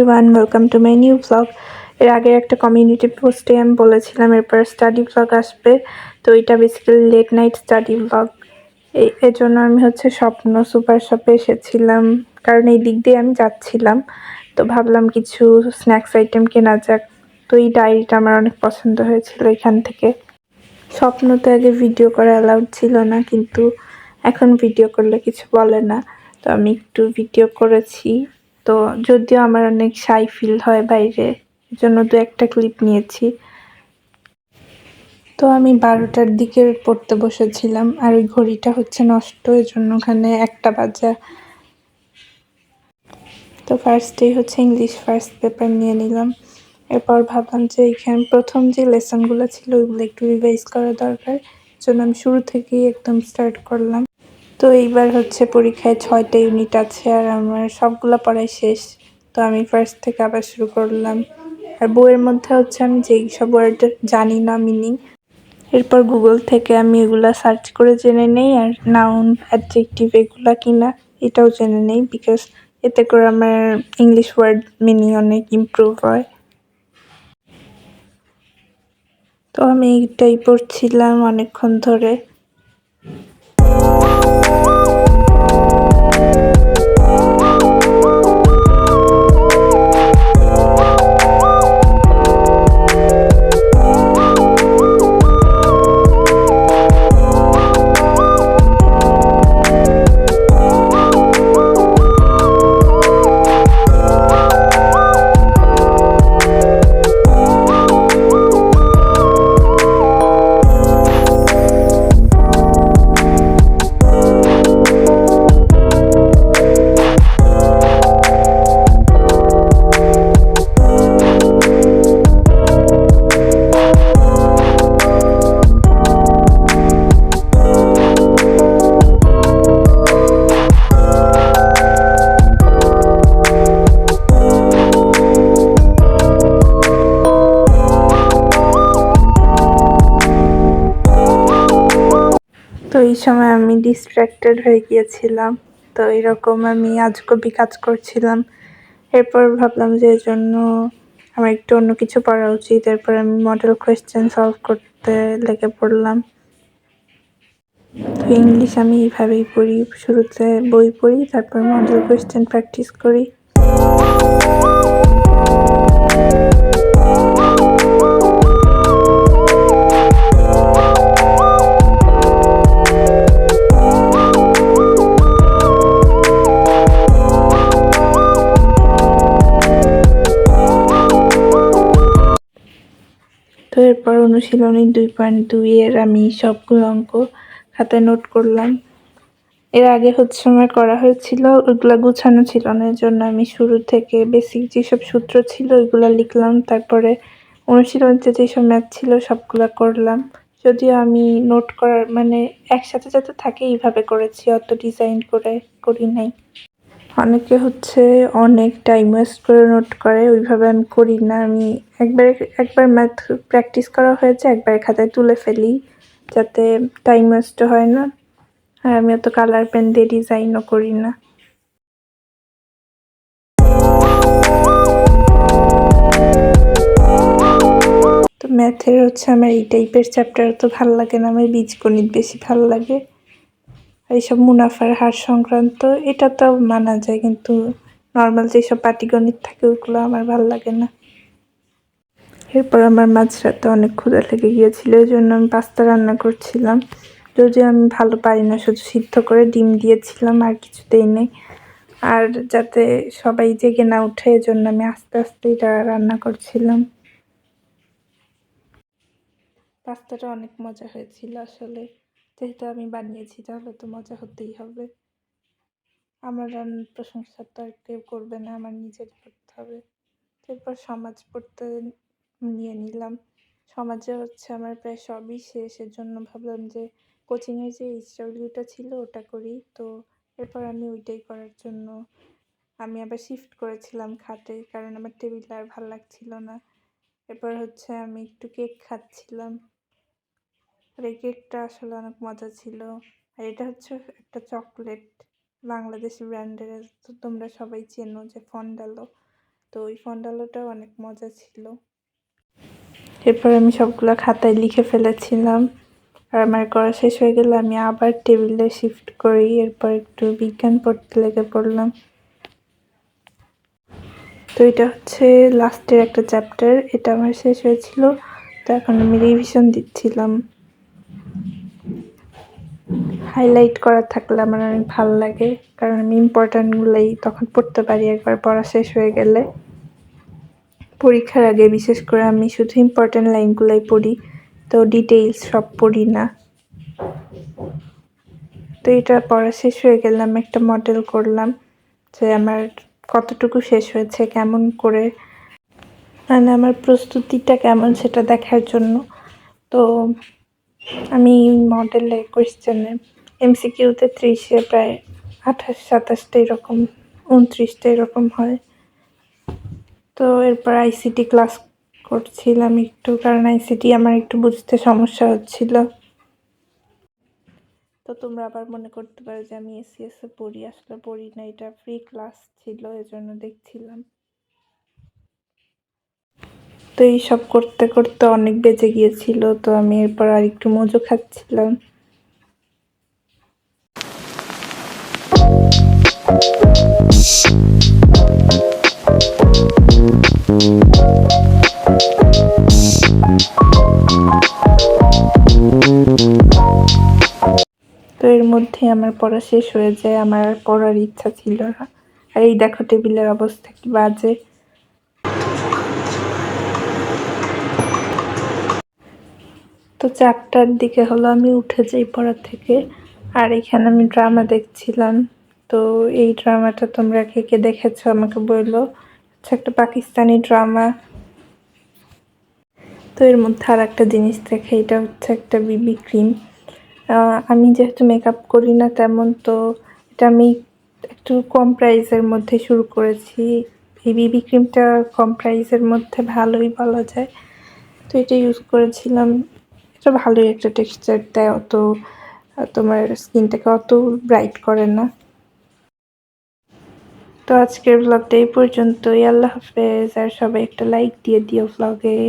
Everyone, welcome to my new blog. এর আগে একটা কমিউনিটি পোস্টে আমি বলেছিলাম এরপর স্টাডি ব্লগ আসবে। তো এটা basically late night study blog. এর জন্য আমি স্বপ্ন সুপার শপে এসেছিলাম, কারণ এই দিক দিয়ে আমি যাচ্ছিলাম। তো ভাবলাম কিছু স্ন্যাক্স আইটেম কেনা যাক। তো এই ডায়েরিটা আমার অনেক পছন্দ হয়েছিল এখান থেকে। স্বপ্নতে আগে ভিডিও করা অ্যালাউড ছিল না, কিন্তু এখন ভিডিও করলে কিছু বলে না। তো আমি একটু ভিডিও করেছি। তো যদিও আমার অনেক শাই ফিল হয় বাইরে, এজন্য দু একটা ক্লিপ নিয়েছি। তো আমি 12টার দিকে পড়তে বসেছিলাম, আর ওই ঘড়িটা নষ্ট, এজন্য ওখানে 1টা বাজে। তো ফার্স্টেই ইংলিশ ফার্স্ট পেপার নিয়ে নিলাম। এরপর ভাবলাম যে এখানে প্রথম যে লেসনগুলো ছিল ওইগুলো একটু রিভাইজ করা দরকার, জন্য আমি শুরু থেকেই একদম স্টার্ট করলাম। তো এইবার পরীক্ষায় 6টা ইউনিট আছে, আর আমার সবগুলো পড়াই শেষ। তো আমি ফার্স্ট থেকে আবার শুরু করলাম। আর বইয়ের মধ্যে আমি যেই সব ওয়ার্ড জানি না মিনিং, এরপর গুগল থেকে আমি এগুলা সার্চ করে জেনে নেই, আর নাউন অ্যাডজেক্টিভ এগুলা কিনা এটাও জেনে নেই, বিকজ এতে করে আমার ইংলিশ ওয়ার্ড মিনিং অনেক ইমপ্রুভ হয়। তো আমি এইটাই পড়ছিলাম অনেকক্ষণ ধরে। তো এই সময় আমি ডিস্ট্র্যাক্টেড হয়ে গিয়েছিলাম। তো এরকম আমি আজগুবি কাজ করছিলাম। এরপর ভাবলাম যে এজন্য আমার একটু অন্য কিছু পড়া উচিত। এরপর আমি মডেল কোয়েশ্চেন সলভ করতে লেগে পড়লাম। তো ইংলিশ আমি এইভাবেই পড়ি, শুরুতে বই পড়ি, তারপর মডেল কোয়েশ্চেন প্র্যাকটিস করি। তো এরপর অনুশীলনী 2.2 এর আমি সবগুলো অঙ্ক খাতায় নোট করলাম। এর আগে আমার করা হয়েছিল, ওইগুলা গুছানো ছিল না, এর জন্য আমি শুরু থেকে বেসিক যেসব সূত্র ছিল ওইগুলা লিখলাম। তারপরে অনুশীলনীতে যেসব ম্যাথ ছিল সবগুলা করলাম। যদিও আমি নোট করার একসাথে যাতে থাকে এইভাবে করেছি, অত ডিজাইন করে করি নাই। অনেকে অনেক টাইম ওয়েস্ট করে নোট করে, ওইভাবে আমি করি না। আমি একবার ম্যাথ প্র্যাকটিস করা হয়েছে, একবার খাতায় তুলে ফেলি, যাতে টাইম ওয়েস্ট হয় না। আর আমি অত কালার পেন দিয়ে ডিজাইনও করি না। তো ম্যাথের আমার এই টাইপের চ্যাপ্টার তো ভালো লাগে না, আমার বীজগণিত বেশি ভালো লাগে। এইসব মুনাফার হার সংক্রান্ত এটা তো মানা যায়, কিন্তু নর্মাল যেসব পাটিগণিত থাকে ওগুলো আমার ভালো লাগে না। এরপর আমার মাঝরাতে অনেক ক্ষুধা লেগে গিয়েছিল, এই জন্য আমি পাস্তা রান্না করছিলাম। যদিও আমি ভালো পারি না, শুধু সিদ্ধ করে ডিম দিয়েছিলাম, আর কিছুতেই নেই। আর যাতে সবাই জেগে না উঠে, এজন্য আমি আস্তে আস্তে এটা রান্না করছিলাম। পাস্তাটা অনেক মজা হয়েছিল আসলে, যেহেতু আমি বানিয়েছি তাহলে তো মজা হতেই হবে। আমার রান্নার প্রশংসা তো আর কেউ করবে না, আমার নিজেরই করতে হবে। এরপর সমাজ পড়তে নিয়ে নিলাম। সমাজে আমার প্রায় সবই শেষ, এর জন্য ভাবলাম যে কোচিংয়ের যে এইচডব্লিউটা ছিল ওটা করি। তো এরপর আমি ওইটাই করার জন্য আমি আবার শিফট করেছিলাম খাটে, কারণ আমার টেবিলটা আর ভালো লাগছিল না। এরপর আমি একটু কেক খাচ্ছিলাম, আর এই কেকটা আসলে অনেক মজা ছিল। আর এটা একটা চকলেট, বাংলাদেশি ব্র্যান্ডের, তো তোমরা সবাই চেনো যে ফন্ডালো। তো তো ওই ফন্ডালাটাও অনেক মজা ছিল। এরপর আমি সবগুলো খাতায় লিখে ফেলেছিলাম। আর আমার করা শেষ হয়ে গেলে আমি আবার টেবিলে শিফট করি। এরপর একটু বিজ্ঞান পড়তে লেগে পড়লাম। তো এটা হচ্ছে লাস্টের একটা চ্যাপ্টার, এটা আমার শেষ হয়েছিল। তো এখন আমি রিভিশন দিচ্ছিলাম। হাইলাইট করা থাকলে আমার অনেক ভালো লাগে, কারণ আমি ইম্পর্ট্যান্টগুলোই তখন পড়তে পারি একবার পড়া শেষ হয়ে গেলে। পরীক্ষার আগে বিশেষ করে আমি শুধু ইম্পর্ট্যান্ট লাইনগুলোই পড়ি, তো ডিটেইলস সব পড়ি না। তো এটা পড়া শেষ হয়ে গেলে আমি একটা মডেল করলাম যে আমার কতটুকু শেষ হয়েছে, কেমন করে, মানে আমার প্রস্তুতিটা কেমন সেটা দেখার জন্য। তো আমি মডেলে কোয়েশ্চেনে এমসিকিউতে 30-এ প্রায় 28-27টা এরকম, 29টা এরকম হয়। তো এরপর আইসিটি ক্লাস করছিলাম একটু, কারণ আইসিটি আমার একটু বুঝতে সমস্যা হচ্ছিল। তো তোমরা আবার মনে করতে পারো যে আমি এসিএসে পড়ি, আসলে পড়ি না, এটা ফ্রি ক্লাস ছিল এজন্য দেখছিলাম। তো এইসব করতে করতে অনেক বেজে গিয়েছিল, তো আমি এরপর আর একটু মজু খাচ্ছিলাম। তো এর মধ্যে আমার পড়া শেষ হয়ে যায়, আমার আর পড়ার ইচ্ছা ছিল না। আর এই দেখো টেবিলের অবস্থা কি বাজে। তো 4টার দিকে হলো আমি উঠে যাই পড়া থেকে, আর এখানে আমি ড্রামা দেখছিলাম। তো এই ড্রামাটা তোমরা কে কে দেখেছো আমাকে বললো, হচ্ছে একটা পাকিস্তানি ড্রামা। তো এর মধ্যে আর একটা জিনিস দেখে, এটা হচ্ছে একটা বিবি ক্রিম। আমি যেহেতু মেকআপ করি না তেমন, তো এটা আমি একটু কম প্রাইসের মধ্যে শুরু করেছি। এই বিবি ক্রিমটা কম প্রাইসের মধ্যে ভালোই বলা যায়। তো এটা ইউজ করেছিলাম, এটা ভালোই একটা টেক্সচার দেয়, অত তোমার স্কিনটাকে অত ব্রাইট করে না। তো আজকের ব্লগটা এই পর্যন্তই। আল্লাহ হাফেজ। আর সবাই একটা লাইক দিয়ে দিও ব্লগে।